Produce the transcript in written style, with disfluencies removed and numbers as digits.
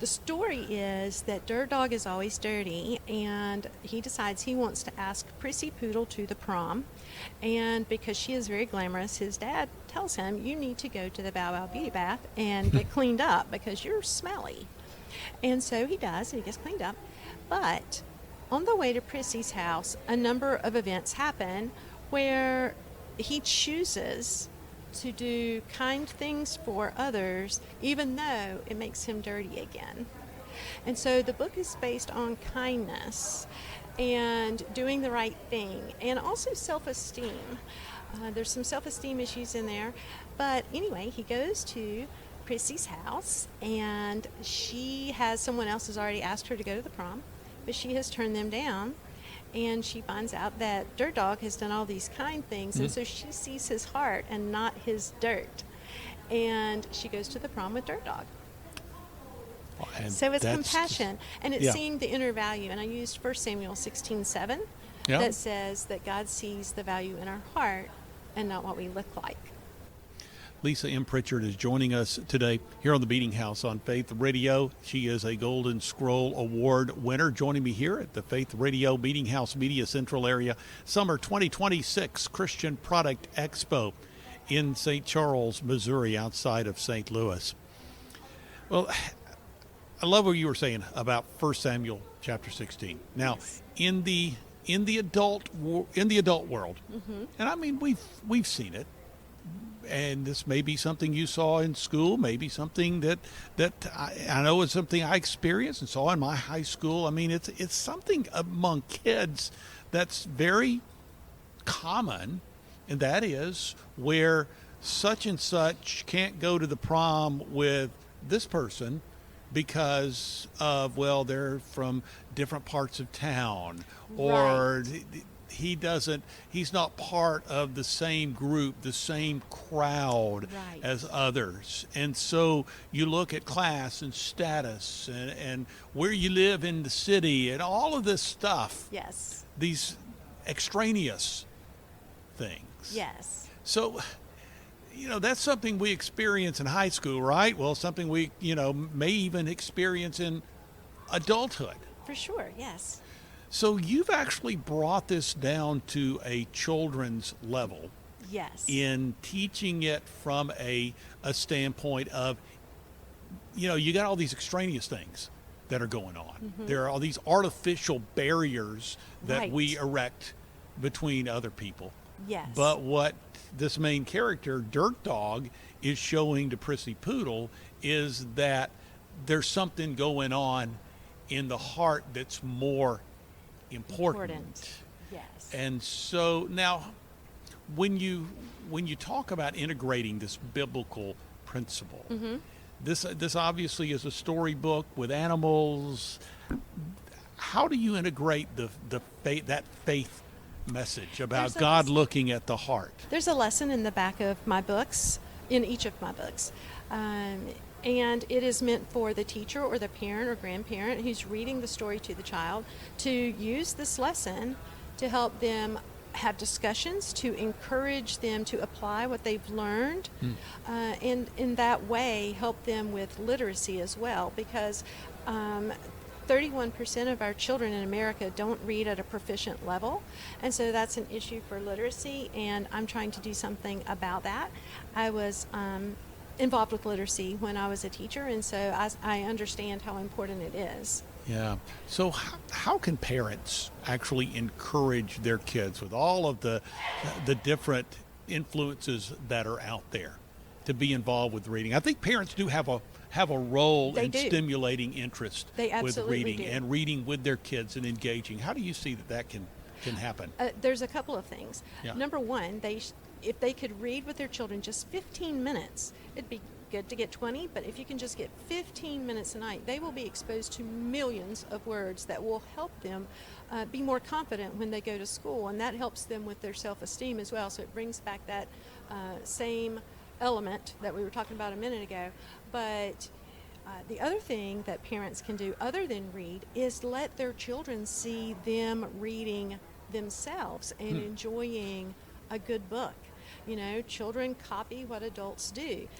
The story is that Dirt Dog is always dirty, and he decides he wants to ask Prissy Poodle to the prom. And because she is very glamorous, his dad tells him, "You need to go to the Bow Wow Beauty Bath and get cleaned up because you're smelly." And so he does, and he gets cleaned up. But on the way to Prissy's house, a number of events happen where he chooses to do kind things for others, even though it makes him dirty again. And so the book is based on kindness and doing the right thing, and also self-esteem. There's some self-esteem issues in there. But anyway, he goes to Prissy's house, and she has someone else has already asked her to go to the prom, but she has turned them down. And she finds out that Dirt Dog has done all these kind things, and so she sees his heart and not his dirt. And she goes to the prom with Dirt Dog. And so it's compassion, and it's yeah. seeing the inner value. And I used 1 Samuel 16:7 Yeah. that says that God sees the value in our heart and not what we look like. Lisa M. Pritchard is joining us today here on the Meeting House on Faith Radio. She is a Golden Scroll Award winner, joining me here at the Faith Radio Meeting House Media Central Area Summer 2026 Christian Product Expo in St. Charles, Missouri, outside of St. Louis. Well, I love what you were saying about 1 Samuel chapter 16. Now, Yes. in the adult world, and I mean we've seen it. And this may be something you saw in school, maybe something that I know is something I experienced and saw in my high school. I mean, it's something among kids that's very common, and that is where such and such can't go to the prom with this person because of, well, they're from different parts of town, or Right. he's not part of the same group, the same crowd Right. as others. And so you look at class and status and where you live in the city and all of this stuff, Yes. these extraneous things. Yes. So, that's something we experience in high school, right? Well, something we, may even experience in adulthood. For sure. Yes. So you've actually brought this down to a children's level Yes. in teaching it from a standpoint of, you got all these extraneous things that are going on. There are all these artificial barriers that Right. we erect between other people. Yes. But what this main character, Dirt Dog, is showing to Prissy Poodle is that there's something going on in the heart that's more important. Yes. And so now when you talk about integrating this biblical principle, this obviously is a storybook with animals. How do you integrate the faith, that faith message about There's a God lesson. looking at the heart? There's a lesson in the back of my books, in each of my books. And it is meant for the teacher or the parent or grandparent who's reading the story to the child to use this lesson to help them have discussions, to encourage them to apply what they've learned, and in that way help them with literacy as well, because 31% of our children in America don't read at a proficient level, and so that's an issue for literacy, and I'm trying to do something about that. I was involved with literacy when I was a teacher, and so I understand how important it is. Yeah. So how can parents actually encourage their kids with all of the different influences that are out there to be involved with reading? I think parents do have a role They in do. stimulating interest They with absolutely reading do. and reading with their kids and engaging. How do you see that can happen? There's a couple of things. Yeah. Number one, if they could read with their children just 15 minutes, it'd be good to get 20, but if you can just get 15 minutes a night, they will be exposed to millions of words that will help them be more confident when they go to school, and that helps them with their self-esteem as well. So it brings back that same element that we were talking about a minute ago. But the other thing that parents can do other than read is let their children see them reading themselves and enjoying a good book. Children copy what adults do.